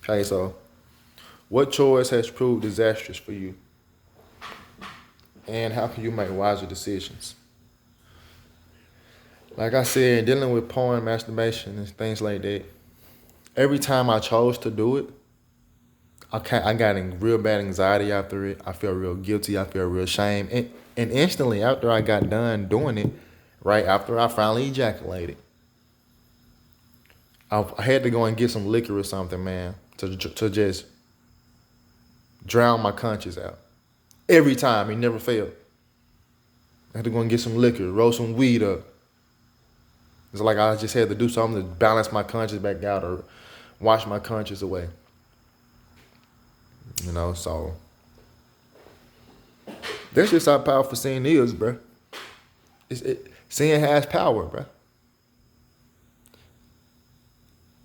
Okay, so what choice has proved disastrous for you? And how can you make wiser decisions? Like I said, dealing with porn, masturbation, and things like that, every time I chose to do it, I got in real bad anxiety after it. I felt real guilty. I felt real shame. And instantly after I got done doing it, right after I finally ejaculated, I had to go and get some liquor or something, man, to just drown my conscience out. Every time, it never failed. I had to go and get some liquor, roll some weed up. It's like I just had to do something to balance my conscience back out or wash my conscience away. So that's just how powerful sin is, bro. Sin has power, bro.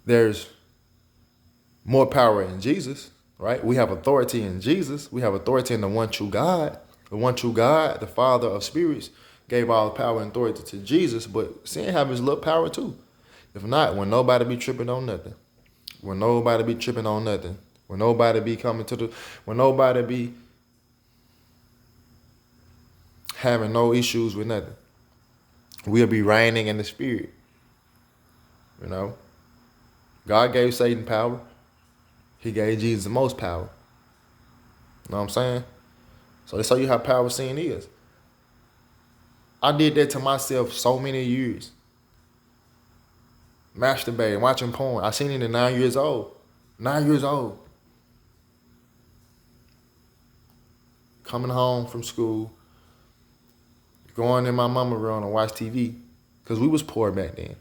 There's more power in Jesus, right? We have authority in Jesus. We have authority in the one true God. The one true God, the Father of spirits, gave all the power and authority to Jesus, but sin have his little power too. If not, when nobody be tripping on nothing. When nobody be tripping on nothing. When nobody be when nobody be having no issues with nothing. We'll be reigning in the spirit. You know? God gave Satan power. He gave Jesus the most power. You know what I'm saying? So they show you how powerful sin is. I did that to myself so many years. Masturbating, watching porn. I seen it at 9 years old. 9 years old. Coming home from school, going in my mama room and watch TV. Because we was poor back then.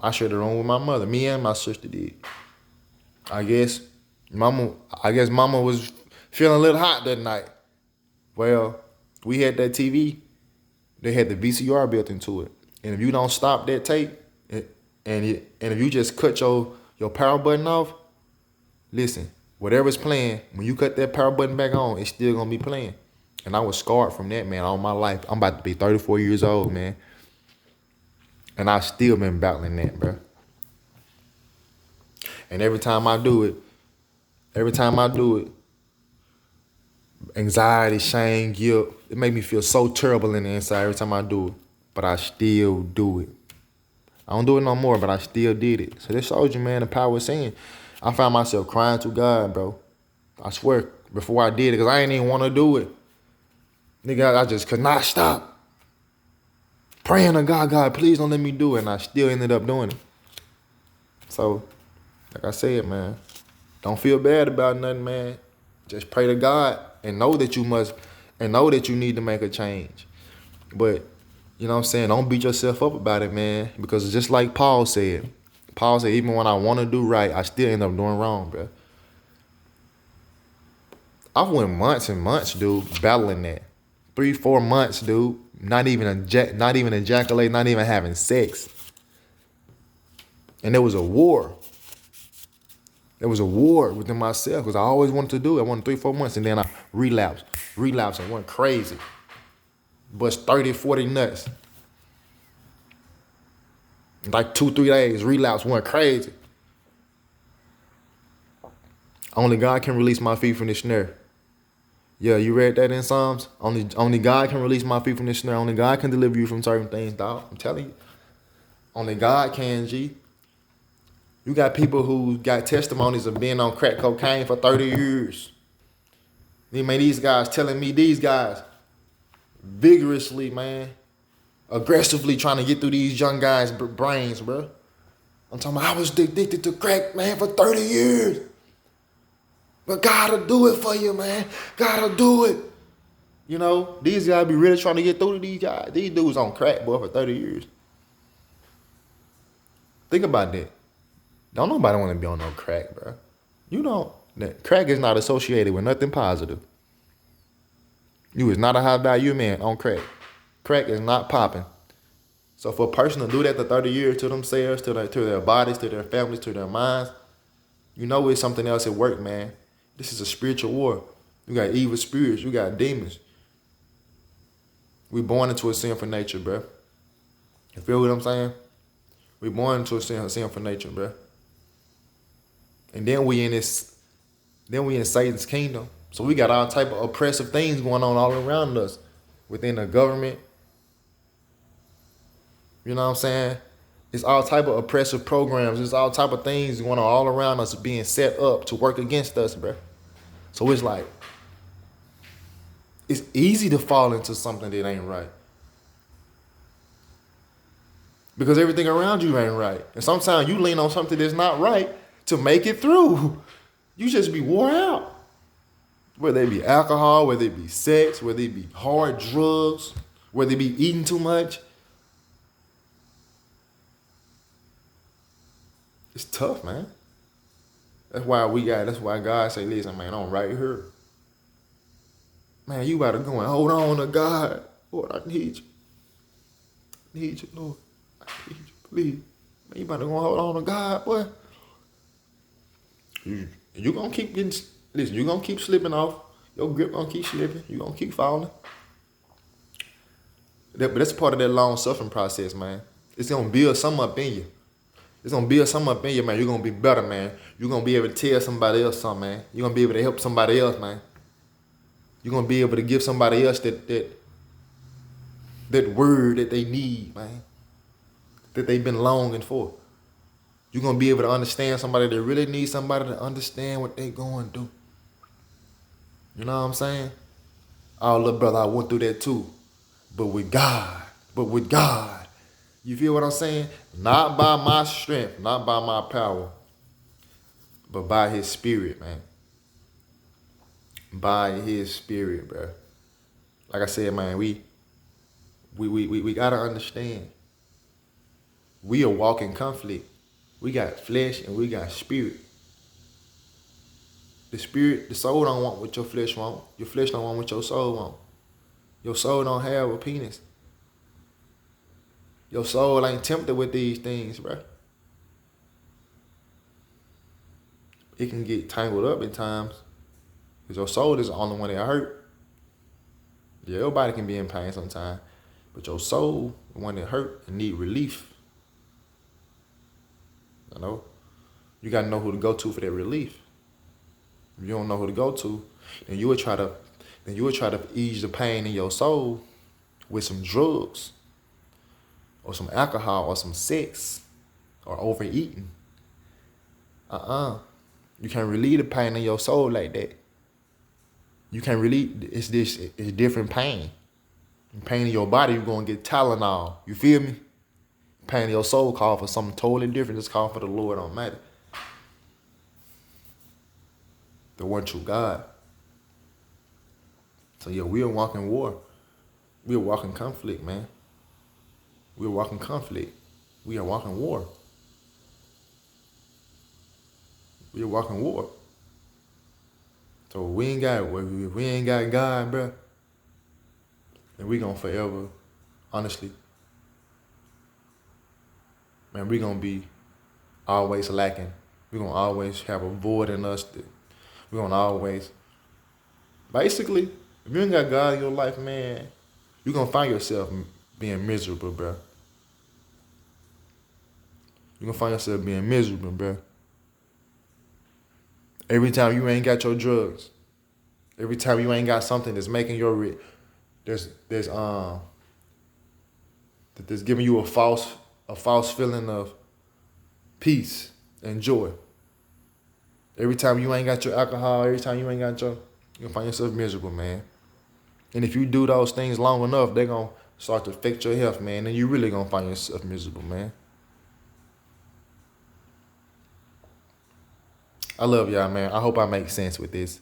I shared a room with my mother. Me and my sister did. I guess mama was feeling a little hot that night. Well, we had that TV. They had the VCR built into it. And if you don't stop that tape, and if you just cut your power button off, listen, whatever's playing, when you cut that power button back on, it's still gonna be playing. And I was scarred from that, man, all my life. I'm about to be 34 years old, man. And I still been battling that, bro. And every time I do it, anxiety, shame, guilt, it make me feel so terrible in the inside every time I do it. But I still do it. I don't do it no more, but I still did it. So this shows you, man, the power of sin. I found myself crying to God, bro. I swear, before I did it, because I ain't even want to do it. Nigga, I just could not stop praying to God, God, please don't let me do it. And I still ended up doing it. So, like I said, man, don't feel bad about nothing, man. Just pray to God and know that you need to make a change. But, you know what I'm saying, don't beat yourself up about it, man. Because just like Paul said, even when I want to do right, I still end up doing wrong, bro. I went months and months, dude, battling that. 3-4 months, dude. Not even ejaculate, not even having sex. And there was a war. There was a war within myself because I always wanted to do it. I wanted 3-4 months, and then I relapsed and went crazy. Bust 30, 40 nuts. Like 2-3 days, relapse, went crazy. Only God can release my feet from the snare. Yeah, you read that in Psalms? Only God can release my feet from the snare. Only God can deliver you from certain things, dog. I'm telling you. Only God can, G. You got people who got testimonies of being on crack cocaine for 30 years. These guys telling me, these guys vigorously, man, aggressively trying to get through these young guys' brains, bro. I'm talking about I was addicted to crack, man, for 30 years. But God will do it for you, man. God will do it. You know, these guys be really trying to get through to these guys. These dudes on crack, boy, for 30 years. Think about that. Don't nobody want to be on no crack, bro. You don't. Crack is not associated with nothing positive. You is not a high value man on crack. Crack is not popping. So for a person to do that for 30 years to themselves, to their bodies, to their families, to their minds, you know it's something else at work, man. This is a spiritual war. You got evil spirits. You got demons. We born into a sinful nature, bro. You feel what I'm saying? We born into a sinful nature, bro. And then we in Satan's kingdom. So we got all type of oppressive things going on all around us within the government. You know what I'm saying? It's all type of oppressive programs. It's all type of things going on all around us being set up to work against us, bro. So it's like, it's easy to fall into something that ain't right. Because everything around you ain't right. And sometimes you lean on something that's not right to make it through. You just be wore out. Whether it be alcohol, whether it be sex, whether it be hard drugs, whether it be eating too much. It's tough, man. That's why God say, listen, man, I'm right here. Man, you gotta go and hold on to God. Lord, I need you. I need you, Lord. I need you, please. Man, you better go and hold on to God, boy. You gonna keep getting, listen, you gonna keep slipping off. Your grip gonna keep slipping. You gonna keep falling. But that's part of that long suffering process, man. It's gonna build something up in you. It's gonna build something up in you, man. You're gonna be better, man. You're gonna be able to tell somebody else something, man. You're gonna be able to help somebody else, man. You're gonna be able to give somebody else that word that they need, man. That they've been longing for. You're gonna be able to understand somebody that really needs somebody to understand what they going through. You know what I'm saying? Oh, little brother, I went through that too. But with God. You feel what I'm saying? Not by my strength, not by my power, but by his spirit, man. By his spirit, bro. Like I said, man, we gotta understand. We are walking conflict. We got flesh and we got spirit. The soul don't want what your flesh want. Your flesh don't want what your soul want. Your soul don't have a penis. Your soul ain't tempted with these things, bro. It can get tangled up at times. Because your soul is the only one that hurt. Yeah, your body can be in pain sometimes. But your soul, the one that hurt and need relief. You know? You got to know who to go to for that relief. If you don't know who to go to, then you would try to ease the pain in your soul with some drugs or some alcohol or some sex or overeating. You can't relieve the pain in your soul like that. You can't relieve, it's different pain. Pain in your body, you're going to get Tylenol. You feel me? Pain in your soul call for something totally different. It's called for the Lord Almighty. The one true God. So yeah, we are walking war. We are walking conflict, man. We are walking conflict. We are walking war. We are walking war. So if we ain't got God, bro, then we gonna forever, honestly, man, we gonna be always lacking. We gonna always have a void in us. We gonna always, basically, if you ain't got God in your life, man, you gonna find yourself being miserable, bro. You gonna find yourself being miserable, bro. Every time you ain't got your drugs, every time you ain't got something that's making your that's giving you a false feeling of peace and joy. Every time you ain't got your alcohol, every time you ain't got you're gonna find yourself miserable, man. And if you do those things long enough, they're gonna start to affect your health, man, and you really gonna find yourself miserable, man. I love y'all, man. I hope I make sense with this.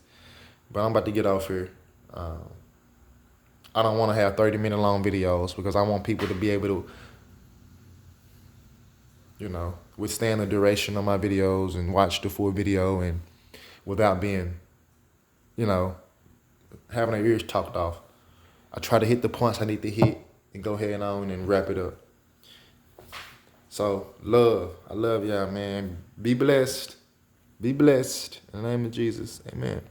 But I'm about to get off here. I don't want to have 30-minute long videos because I want people to be able to, you know, withstand the duration of my videos and watch the full video and without being, you know, having their ears talked off. I try to hit the points I need to hit and go ahead on and wrap it up. So, I love y'all, man. Be blessed. Be blessed. In the name of Jesus, amen.